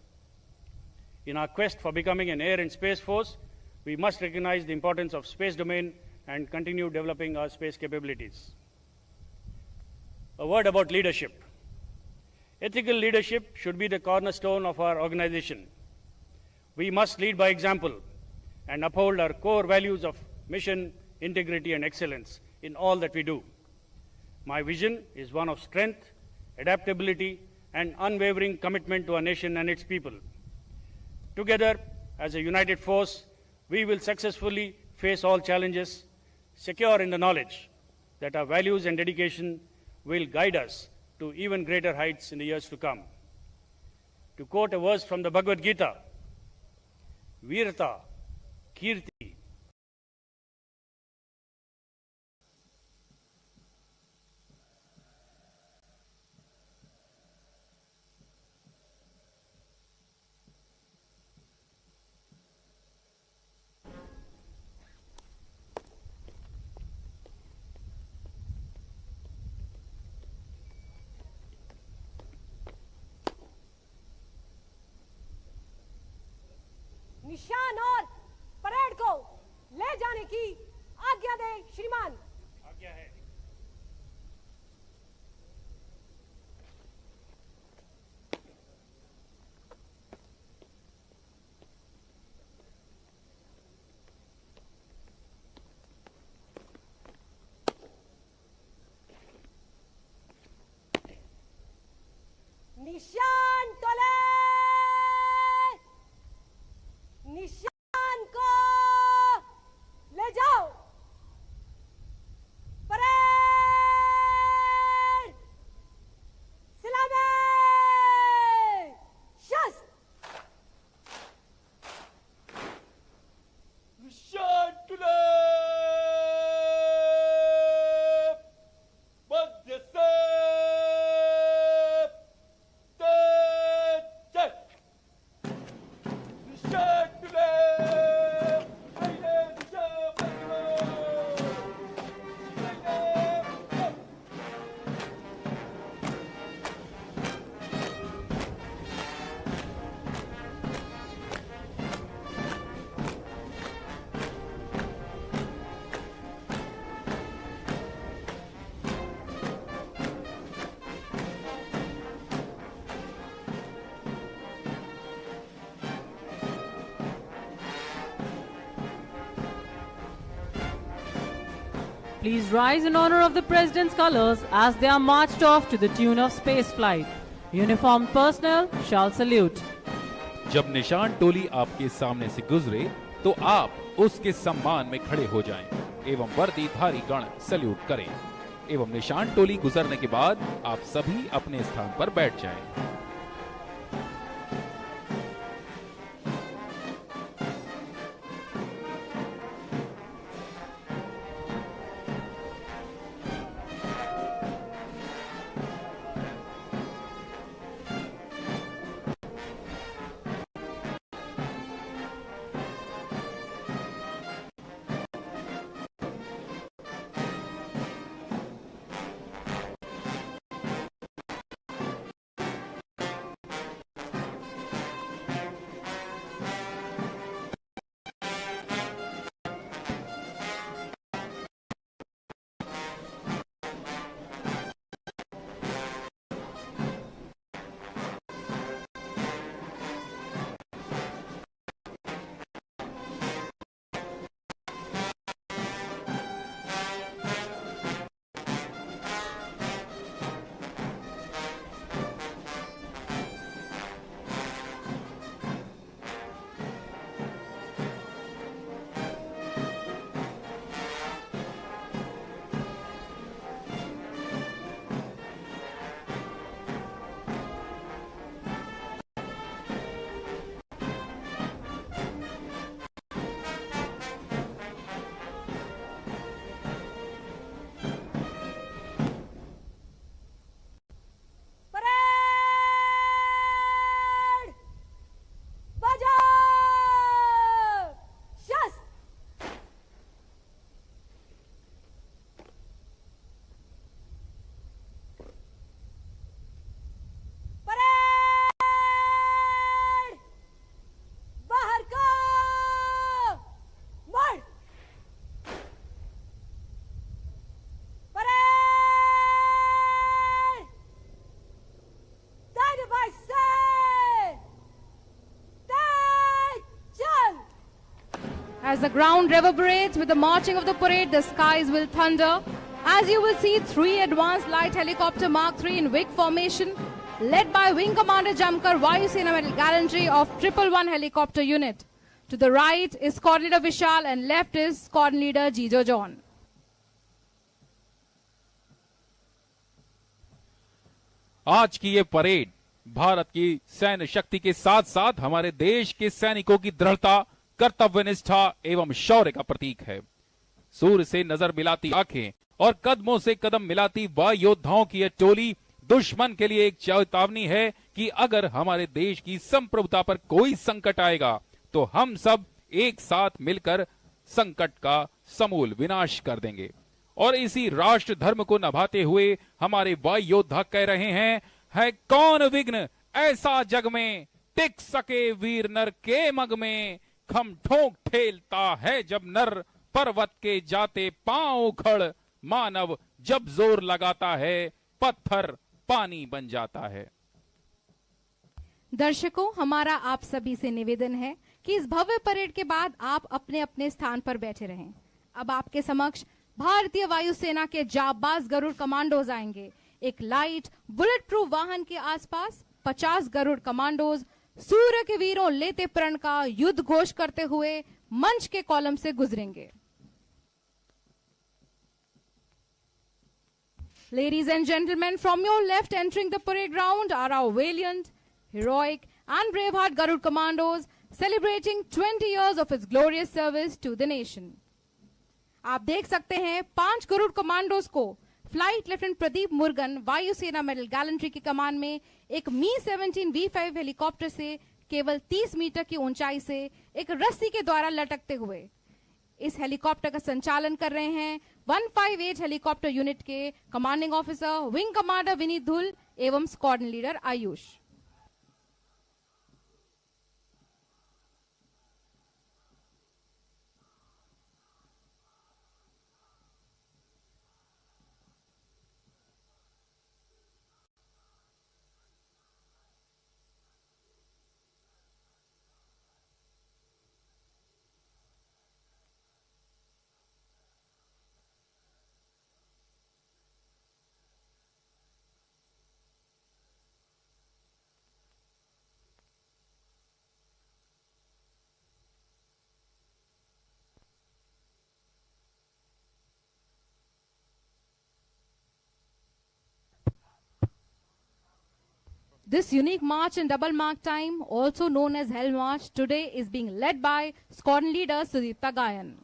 In our quest for becoming an air and space force, we must recognize the importance of space domain and continue developing our space capabilities. A word about leadership. Ethical leadership should be the cornerstone of our organization. We must lead by example and uphold our core values of mission, integrity, and excellence in all that we do. My vision is one of strength, adaptability, and unwavering commitment to our nation and its people. Together, as a united force, we will successfully face all challenges, secure in the knowledge that our values and dedication will guide us to even greater heights in the years to come. To quote a verse from the Bhagavad Gita, Virata, Kirti, निशान और parade को ले जाने की आज्ञा दे श्रीमान। आज्ञा है। निशान तोले, निशान को ले जाओ। परेड, सलामी, शस्त्र। निशान तुले, मध्य से तेज, निशान तुले, पहले निशान पकड़ो, Please rise in honor of the President's colors as they are marched off to the tune of space flight. Uniformed personnel shall salute. जब निशान टोली आपके सामने से गुजरे तो आप उसके सम्मान में खड़े हो जाएं एवं वर्दीधारी गण सल्यूट करें एवं निशान टोली गुजरने के बाद आप सभी अपने स्थान पर बैठ जाएं। As the ground reverberates with the marching of the parade, the skies will thunder. As you will see, 3 advanced light helicopter Mark III in wing formation, led by Wing Commander Jamkar, Vayu Sena Medal Gallantry of 111 Helicopter Unit. To the right is Squadron Leader Vishal and left is Squadron Leader Jijo John. आज की ये parade Bharat की सैन्य शक्ति के साथ साथ हमारे देश के सैनिकों की दृढ़ता, कर्तव्यनिष्ठा एवं शौर्य का प्रतीक है। सूर्य से नजर मिलाती आंखें और कदमों से कदम मिलाती वायु योद्धाओं की यह टोली दुश्मन के लिए एक चेतावनी है कि अगर हमारे देश की संप्रभुता पर कोई संकट आएगा तो हम सब एक साथ मिलकर संकट का समूल विनाश कर देंगे। और इसी राष्ट्र धर्म को निभाते हुए हमारे वायु योद्धा कह रहे हैं, है कौन विघ्न ऐसा जग में, टिक सके वीर नर के मग में, खम ठोक ठेलता है जब नर, पर्वत के जाते पांव उखड़, मानव जब जोर लगाता है, पत्थर पानी बन जाता है। दर्शकों, हमारा आप सभी से निवेदन है कि इस भव्य परेड के बाद आप अपने अपने स्थान पर बैठे रहें। अब आपके समक्ष भारतीय वायुसेना के जाबाज गरुड़ कमांडोज आएंगे। एक लाइट बुलेट प्रूफ वाहन के आसपास 50 गरुड़ कमांडोज सूर्य के वीरों लेते प्रण का युद्ध घोष करते हुए मंच के कॉलम से गुजरेंगे। Ladies and gentlemen, from your left entering the parade ground are our valiant, heroic and braveheart Garud Commandos celebrating 20 years of its glorious service to the nation. आप देख सकते हैं 5 गरुड़ कमांडोज को फ्लाइट लेफ्टिनेंट प्रदीप मुर्गन वायुसेना medal gallantry की कमान में एक मी-17 V5 helicopter से केवल 30 मीटर की ऊंचाई से एक रस्सी के द्वारा लटकते हुए इस हेलीकॉप्टर का संचालन कर रहे हैं 158 हेलीकॉप्टर यूनिट के commanding officer wing commander Vineet धुल एवं squadron leader Ayush. This unique march in double mark time, also known as Hell March, today is being led by squadron leader Sudipta Gayan.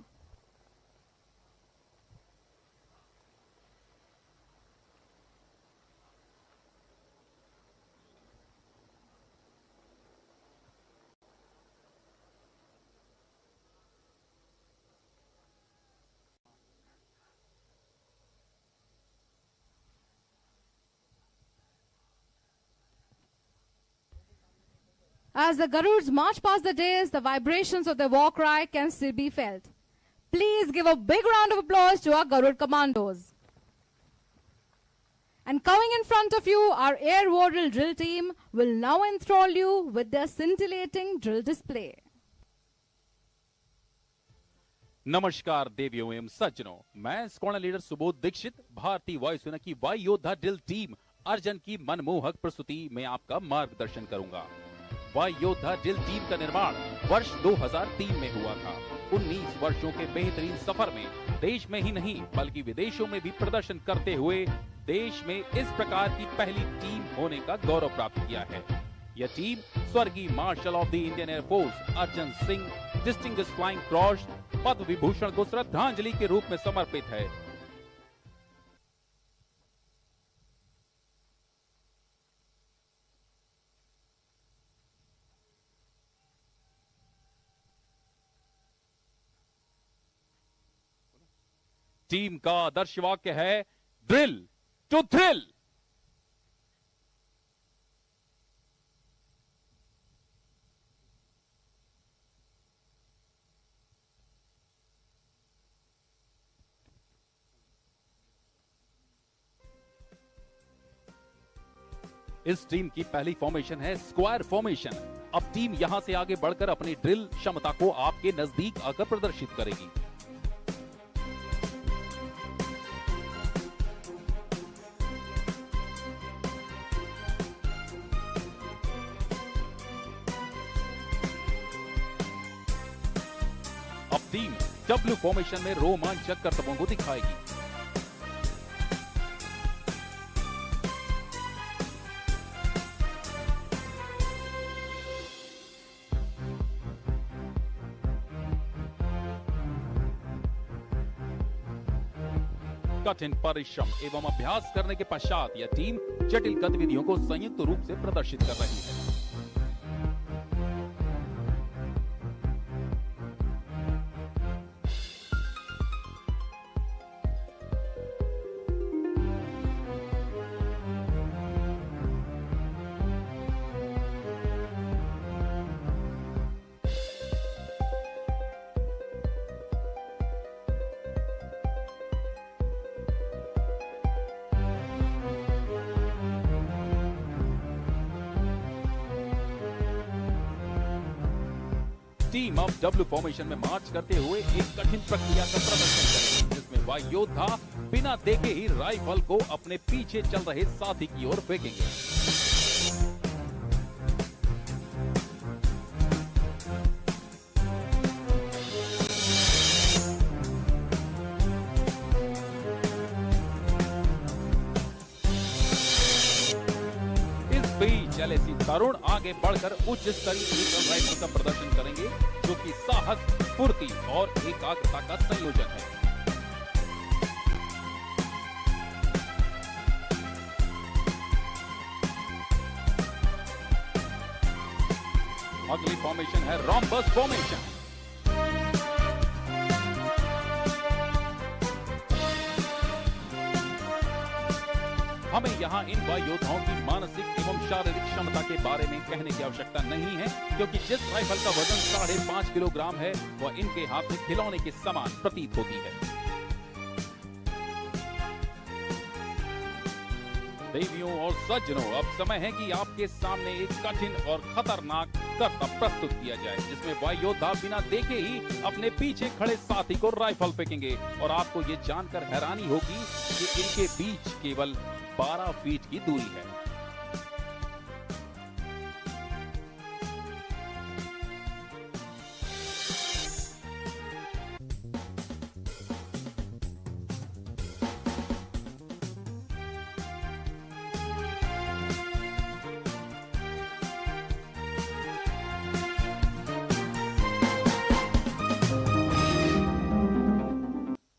As the Garuds march past the dais, the vibrations of the war cry can still be felt. Please give a big round of applause to our Garud commandos. And coming in front of you, our air wardle drill team will now enthrall you with their scintillating drill display. नमस्कार देवियों एवं सज्जनों, मैं squadron leader Subodh Dixit भारतीय वायुसेना की वायु योद्धा ड्रिल टीम अर्जन की मनमोहक प्रस्तुति में आपका मार्गदर्शन करूंगा। वायु योद्धा ड्रिल टीम का निर्माण वर्ष 2003 में हुआ था। 19 वर्षों के बेहतरीन सफर में देश में ही नहीं बल्कि विदेशों में भी प्रदर्शन करते हुए देश में इस प्रकार की पहली टीम होने का गौरव प्राप्त किया है। यह टीम स्वर्गीय marshal of the Indian air force Arjan Singh distinguished flying cross Padma Vibhushan को श्रद्धांजलि के रूप में समर्पित है। टीम का आदर्श वाक्य है ड्रिल टू थ्रिल। इस टीम की पहली फॉर्मेशन है स्क्वायर फॉर्मेशन। अब टीम यहां से आगे बढ़कर अपनी ड्रिल क्षमता को आपके नजदीक आकर प्रदर्शित करेगी। अब टीम डब्ल्यू फॉर्मेशन में रोमांचक करतबों को दिखाएगी। कठिन परिश्रम एवं अभ्यास करने के पश्चात यह टीम जटिल गतिविधियों को संयुक्त रूप से प्रदर्शित कर रही है। टीम अब डब्ल्यू फॉर्मेशन में मार्च करते हुए एक कठिन प्रक्रिया का प्रदर्शन करेगी, जिसमें वायु योद्धा बिना देखे ही राइफल को अपने पीछे चल रहे साथी की ओर फेंकेंगे। LAC तरुण आगे बढ़कर उच्च स्तरीय ईगल राइफल का प्रदर्शन करेंगे, जो कि साहस, फुर्ती और एकाग्रता का संयोजन है। अगली फॉर्मेशन है रोम्बस फॉर्मेशन। हमें यहाँ इन वायु योद्धाओं की मानसिक एवं शारीरिक क्षमता के बारे में कहने की आवश्यकता नहीं है, क्योंकि जिस राइफल का वजन 5.5 किलोग्राम है वह इनके हाथ में खिलौने के समान प्रतीत होती है। देवियों और सज्जनों, अब समय है कि आपके सामने एक कठिन और खतरनाक कर्तव्य प्रस्तुत किया जाए, जिसमें वायु योद्धा बिना देखे ही अपने पीछे खड़े साथी को राइफल फेंकेंगे और आपको ये जानकर हैरानी होगी कि इनके बीच केवल 12 फीट की दूरी है।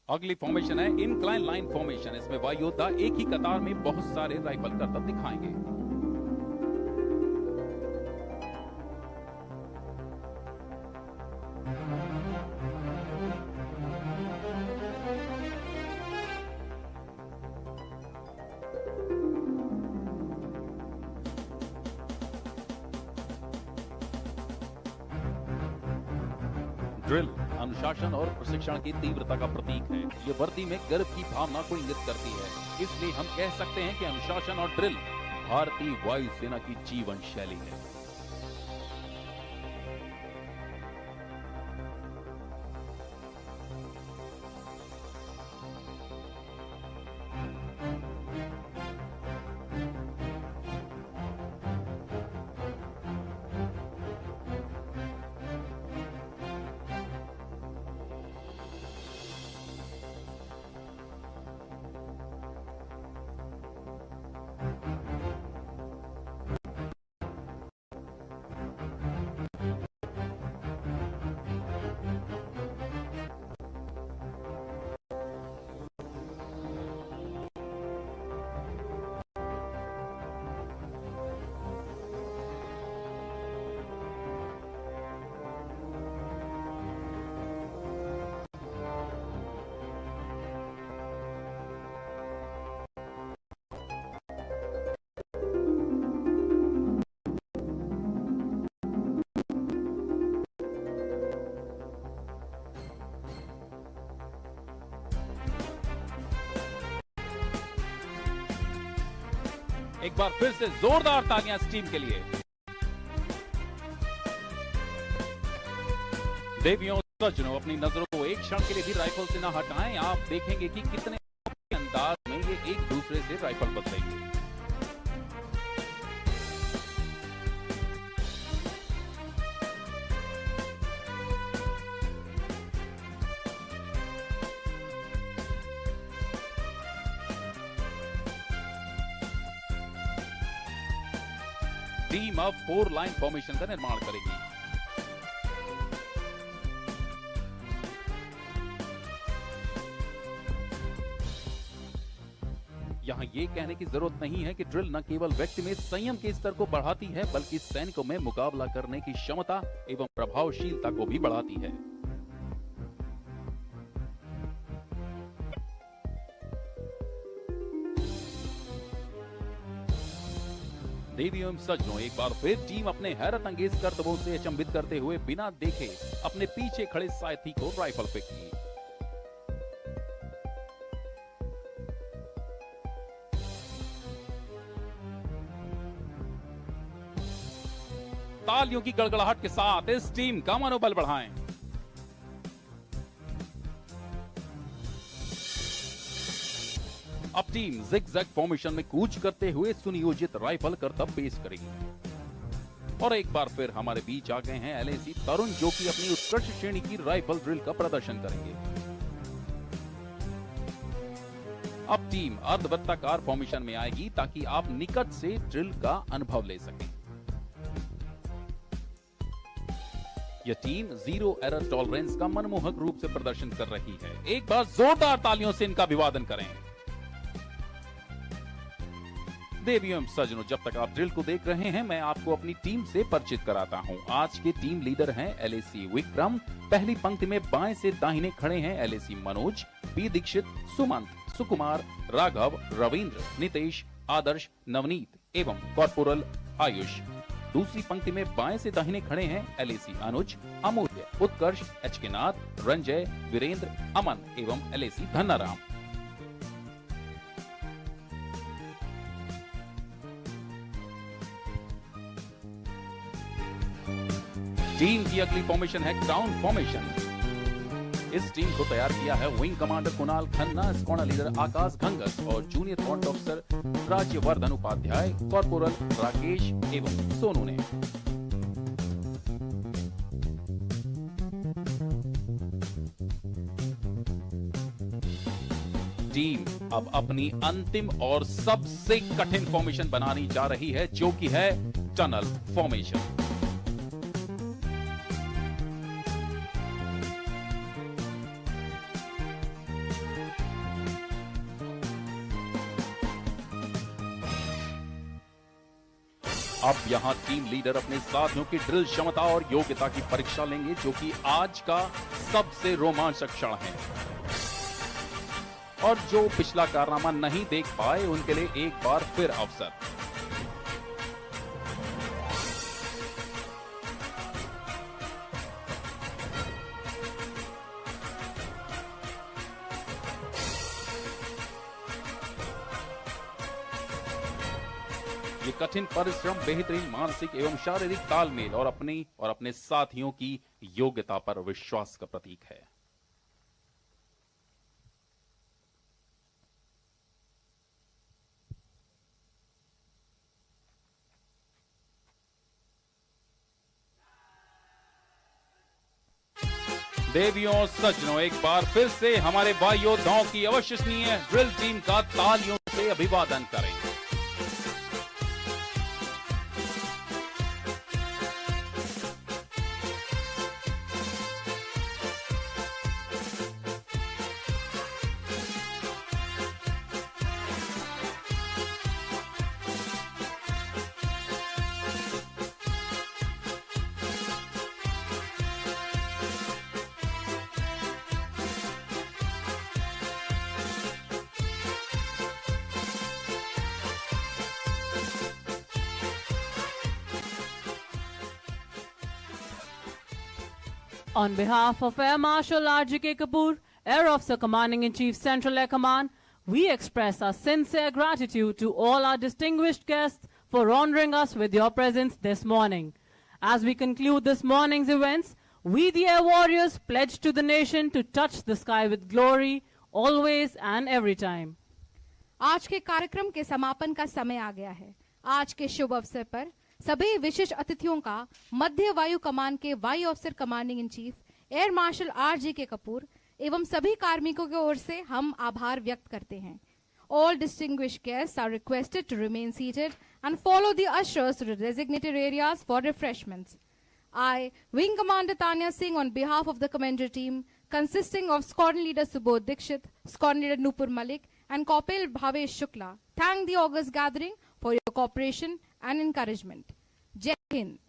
अगली फॉर्मेशन है इंक्लाइन लाइन फॉर्मेशन। इसमें वायु योद्धा एक ही कतार में बहुत सारे राइफल करतब दिखाएंगे। ड्रिल अनुशासन और प्रशिक्षण की तीव्रता का प्रतीक है। ये वर्दी में गर्व की भावना को इंगित करती है, इसलिए हम कह सकते हैं कि अनुशासन और ड्रिल भारतीय वायु सेना की जीवन शैली है। एक बार फिर से जोरदार तालियां इस टीम के लिए। देवियों सज्जनों, अपनी नजरों को एक क्षण के लिए भी राइफल से न हटाएं। आप देखेंगे कि कितने अंदाज में ये एक दूसरे से राइफल बदलेंगे। टीम अब 4 लाइन फॉर्मेशन का निर्माण करेगी। यहाँ ये कहने की जरूरत नहीं है कि ड्रिल न केवल व्यक्ति में संयम के स्तर को बढ़ाती है, बल्कि सैनिकों में मुकाबला करने की क्षमता एवं प्रभावशीलता को भी बढ़ाती है। देवियों एवं सज्जनों, एक बार फिर टीम अपने हैरत अंगेज करतबों से अचंभित करते हुए बिना देखे अपने पीछे खड़े साथी को राइफल फेंकी। तालियों की गड़गड़ाहट के साथ इस टीम का मनोबल बढ़ाएं। अब टीम जिग-जैग फॉर्मेशन में कूच करते हुए सुनियोजित राइफल करतब पेश करेगी। और एक बार फिर हमारे बीच आ गए हैं एलएसी तरुण, जो कि अपनी उत्कृष्ट श्रेणी की राइफल ड्रिल का प्रदर्शन करेंगे। अब टीम अर्धवृत्ताकार फॉर्मेशन में आएगी ताकि आप निकट से ड्रिल का अनुभव ले सकें। यह टीम जीरो एरर टॉलरेंस का मनमोहक रूप से प्रदर्शन कर रही है। एक बार जोरदार तालियों से इनका अभिवादन करें। देवियों एवं सज्जनों, जब तक आप ड्रिल को देख रहे हैं, मैं आपको अपनी टीम से परिचित कराता हूं। आज के टीम लीडर हैं एलएसी विक्रम। पहली पंक्ति में बाएं से दाहिने खड़े हैं एलएसी मनोज, पी दीक्षित, सुमंत, सुकुमार, राघव, रविंद्र, नितेश, आदर्श, नवनीत एवं कॉर्पोरल आयुष। दूसरी पंक्ति में बाएं से दाहिने खड़े हैं एलएसी अनुज, अमूल्य, उत्कर्ष, एचके नाथ, रंजय, वीरेंद्र, अमन एवं एलएसी धन्नाराम। टीम की अगली फॉर्मेशन है क्राउन फॉर्मेशन। इस टीम को तैयार किया है wing commander Kunal Khanna, squadron leader Akash Ghangas और जूनियर कॉन्ट ऑफिसर राज्यवर्धन उपाध्याय, कॉर्पोरल राकेश एवं सोनू ने। टीम अब अपनी अंतिम और सबसे कठिन फॉर्मेशन बनानी जा रही है, जो कि है टनल फॉर्मेशन। अब यहां टीम लीडर अपने साथियों की ड्रिल क्षमता और योग्यता की परीक्षा लेंगे, जो कि आज का सबसे रोमांचक क्षण है। और जो पिछला कारनामा नहीं देख पाए, उनके लिए एक बार फिर अवसर। ये कठिन परिश्रम बेहतरीन मानसिक एवं शारीरिक तालमेल और अपने साथियों की योग्यता पर विश्वास का प्रतीक है। देवियों सज्जनों, एक बार फिर से हमारे वायु योद्धाओं की अविश्वसनीय ड्रिल टीम का तालियों से अभिवादन करें। On behalf of Air Marshal R.G.K. Kapoor, Air Officer Commanding-in-Chief Central Air Command, we express our sincere gratitude to all our distinguished guests for honoring us with your presence this morning. As we conclude this morning's events, We, the Air Warriors, pledge to the nation to touch the sky with glory, always and every time. आज के कार्यक्रम के समापन का समय आ गया है। आज के शुभ अवसर पर सभी विशिष्ट अतिथियों का मध्य वायु कमान के वायु अफसर commanding in chief air marshal R.G.K. Kapoor एवं सभी कार्मिकों की ओर से हम आभार व्यक्त करते हैं। All distinguished guests are requested to remain seated and follow the ushers to the designated areas for refreshments. I, Wing Commander Tanya Singh, on behalf of the commander team, consisting of Squadron Leader Subodh Dikshit, Squadron Leader Nupur Malik, and Corporal Bhavesh Shukla, thank the august gathering for your cooperation and encouragement. Jai Hind.